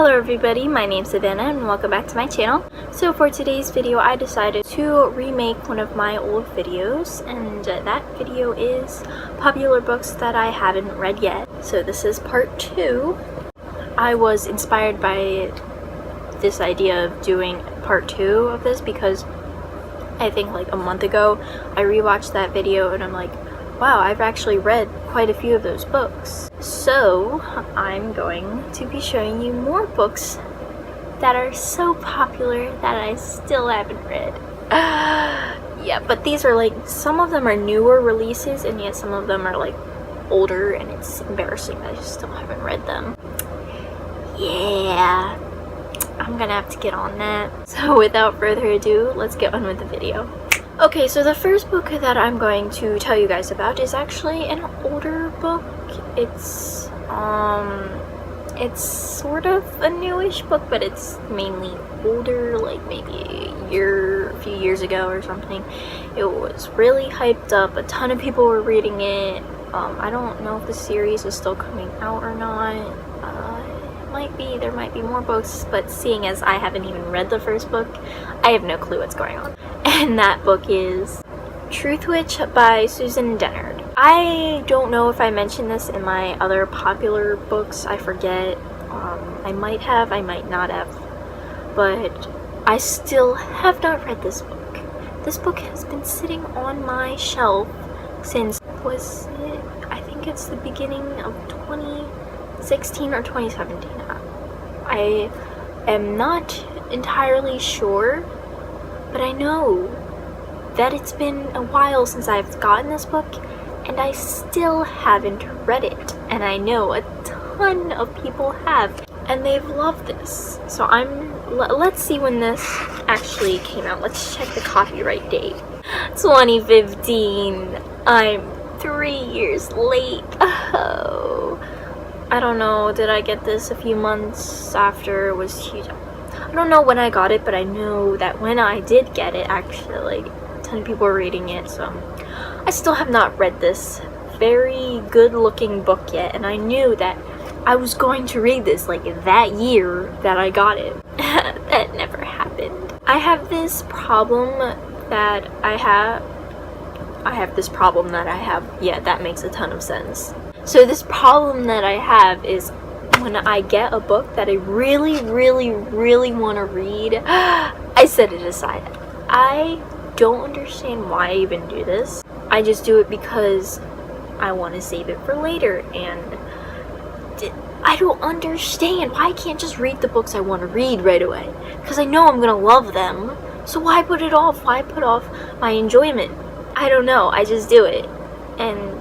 Hello everybody, my name's Savannah and welcome back to my channel. So for today's video I decided to remake one of my old videos, and that video is popular books that I haven't read yet. So this is part 2. I was inspired by this idea of doing part 2 of this because I think like a month ago I rewatched that video and I'm like, wow, I've actually read quite a few of those books. So I'm going to be showing you more books that are so popular that I still haven't read. Yeah, but these are like, some of them are newer releases and yet some of them are like older, and it's embarrassing that I still haven't read them. Yeah, I'm gonna have to get on that. So without further ado, let's get on with the video. Okay, so the first book that I'm going to tell you guys about is actually an older book. It's sort of a newish book, but it's mainly older, like maybe a few years ago or something. It was really hyped up, a ton of people were reading it. I don't know if the series is still coming out or not. Might be, there might be more books, but seeing as I haven't even read the first book, I have no clue what's going on. And that book is Truthwitch by Susan Dennard. I don't know if I mentioned this in my other popular books, I forget. I might have, I might not have, but I still have not read this book. This book has been sitting on my shelf since, I think it's the beginning of 2016 or 2017. I am not entirely sure, but I know that it's been a while since I've gotten this book and I still haven't read it, and I know a ton of people have and they've loved this. So let's see when this actually came out. Let's check the copyright date. 2015. I'm 3 years late. Oh, I don't know, did I get this a few months after it was huge? I don't know when I got it, but I know that when I did get it, actually, like, a ton of people were reading it, so I still have not read this very good looking book yet, and I knew that I was going to read this, like, that year that I got it. That never happened. I have this problem that I have, yeah, that makes a ton of sense. So this problem that I have is when I get a book that I really want to read, I set it aside. I don't understand why I even do this. I just do it because I want to save it for later, and I don't understand why I can't just read the books I want to read right away, because I know I'm going to love them. So why put it off? Why put off my enjoyment? I don't know, I just do it, and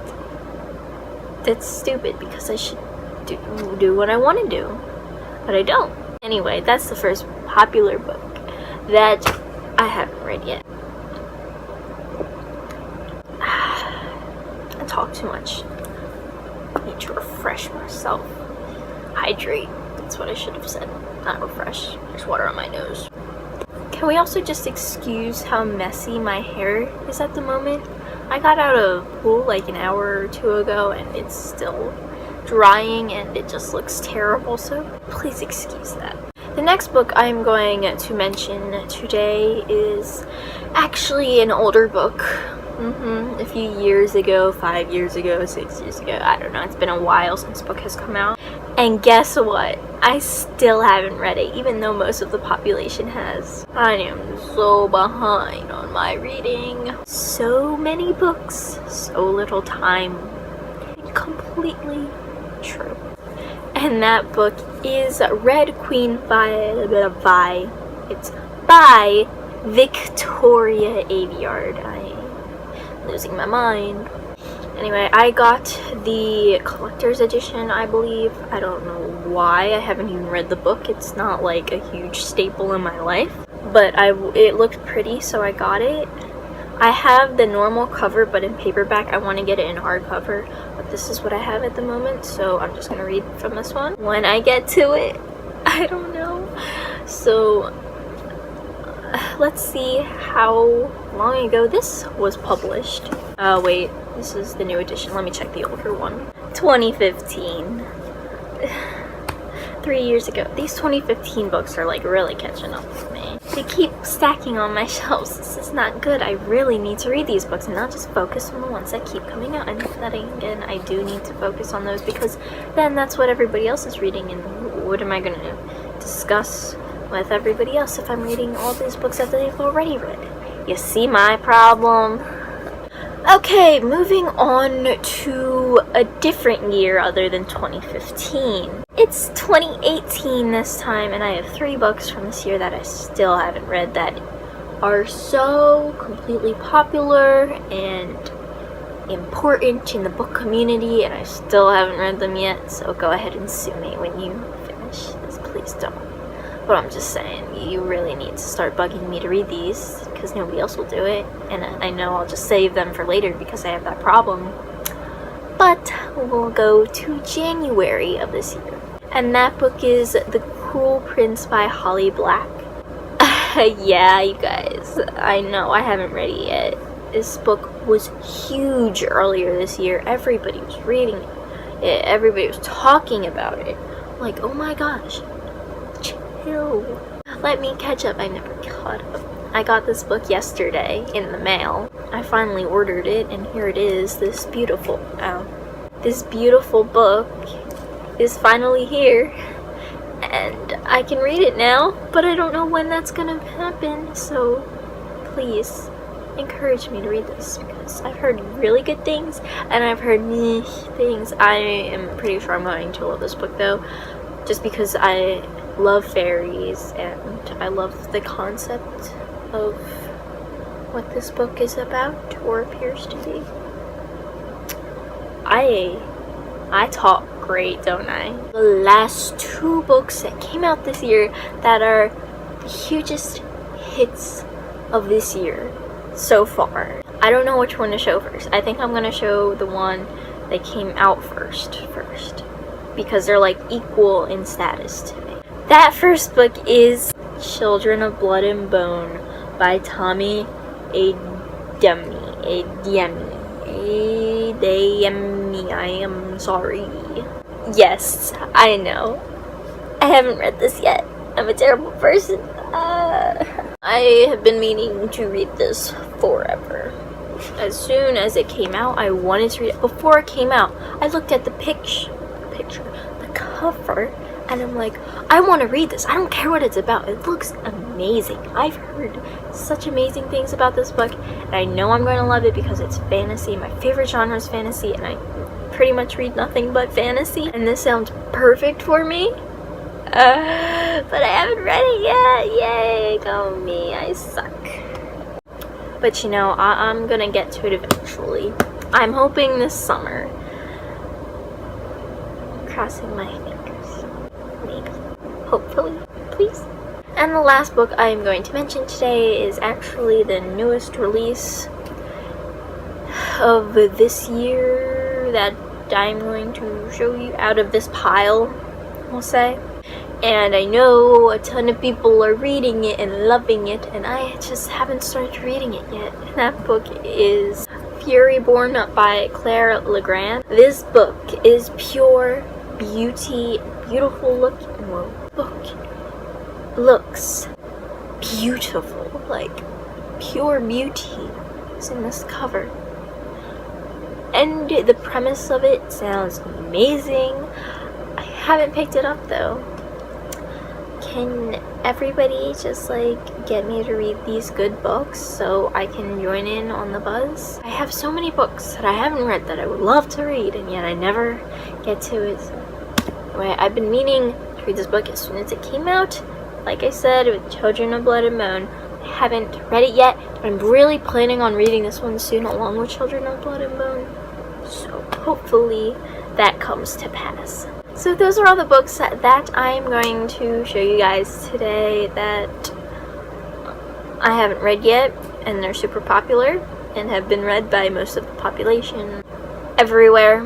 that's stupid because I should do what I want to do, but I don't. Anyway, that's the first popular book that I haven't read yet. I talk too much. I need to refresh myself. Hydrate. That's what I should have said. Not refresh. There's water on my nose. Can we also just excuse how messy my hair is at the moment? I got out of pool like an hour or two ago and it's still drying and it just looks terrible, so please excuse that. The next book I'm going to mention today is actually an older book. A few years ago, 5 years ago, 6 years ago, I don't know, it's been a while since the book has come out. And guess what? I still haven't read it, even though most of the population has. I am so behind on my reading. So many books, so little time. Completely true. And that book is Red Queen by Victoria Aveyard. I'm losing my mind. Anyway, I got the collector's edition, I believe. I don't know why. I haven't even read the book. It's not like a huge staple in my life. But it looked pretty, so I got it. I have the normal cover, but in paperback. I want to get it in hardcover. But this is what I have at the moment, so I'm just going to read from this one. When I get to it, I don't know. So, let's see how long ago this was published. Wait. This is the new edition. Let me check the older one. 2015. 3 years ago. These 2015 books are like really catching up with me. They keep stacking on my shelves. This is not good. I really need to read these books and not just focus on the ones that keep coming out. And that again, I do need to focus on those because then that's what everybody else is reading, and what am I going to discuss with everybody else if I'm reading all these books that they've already read? You see my problem? Okay, moving on to a different year other than 2015. It's 2018 this time, and I have 3 books from this year that I still haven't read that are so completely popular and important in the book community, and I still haven't read them yet, so go ahead and sue me when you finish this. Please don't. But I'm just saying, you really need to start bugging me to read these, because nobody else will do it, and I know I'll just save them for later because I have that problem. But we'll go to January of this year, and that book is The Cruel Prince by Holly Black. Yeah, you guys, I know I haven't read it yet. This book was huge earlier this year. Everybody was reading it. Everybody was talking about it. Like, oh my gosh. Chill. Let me catch up. I never caught up. I got this book yesterday in the mail. I finally ordered it, and here it is. This beautiful book is finally here, and I can read it now, but I don't know when that's gonna happen, so please encourage me to read this, because I've heard really good things, and I've heard meh things. I am pretty sure I'm going to love this book, though, just because I love fairies, and I love the concept of what this book is about, or appears to be. I talk great, don't I? The last 2 books that came out this year that are the hugest hits of this year so far. I don't know which one to show first. I think I'm gonna show the one that came out first, because they're like equal in status to me. That first book is Children of Blood and Bone by Tommy Adeyemi. I am sorry. Yes, I know. I haven't read this yet. I'm a terrible person. I have been meaning to read this forever. As soon as it came out, I wanted to read it. Before it came out, I looked at the cover, and I'm like, I want to read this. I don't care what it's about. It looks amazing. I've heard such amazing things about this book, and I know I'm going to love it because it's fantasy. My favorite genre is fantasy, and I pretty much read nothing but fantasy, and this sounds perfect for me. But I haven't read it yet. Yay, go me. I suck. But you know, I'm gonna get to it eventually. I'm hoping this summer. Crossing my fingers. Maybe. Hopefully. Please. And the last book I am going to mention today is actually the newest release of this year that I'm going to show you out of this pile, we'll say. And I know a ton of people are reading it and loving it, and I just haven't started reading it yet. And that book is Furyborn by Claire Legrand. This book is pure beauty, beautiful looking. Looks beautiful, like pure beauty is in this cover. And the premise of it sounds amazing. I haven't picked it up though. Can everybody just like get me to read these good books so I can join in on the buzz? I have so many books that I haven't read that I would love to read, and yet I never get to it. Anyway, I've been meaning to read this book as soon as it came out. Like I said, with Children of Blood and Bone. I haven't read it yet, but I'm really planning on reading this one soon along with Children of Blood and Bone. So hopefully that comes to pass. So those are all the books that I'm going to show you guys today that I haven't read yet, and they're super popular and have been read by most of the population everywhere.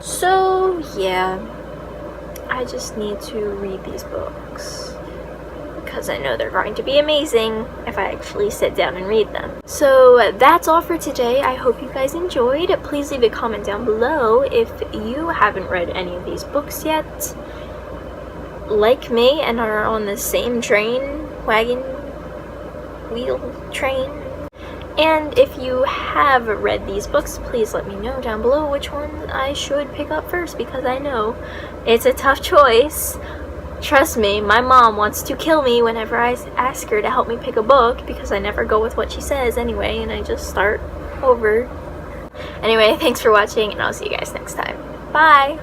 So yeah, I just need to read these books because I know they're going to be amazing if I actually sit down and read them. So that's all for today. I hope you guys enjoyed. Please leave a comment down below if you haven't read any of these books yet. like me and are on the same wheel train. And if you have read these books, please let me know down below which one I should pick up first, because I know it's a tough choice. Trust me, my mom wants to kill me whenever I ask her to help me pick a book, because I never go with what she says anyway, and I just start over. Anyway, thanks for watching, and I'll see you guys next time. Bye!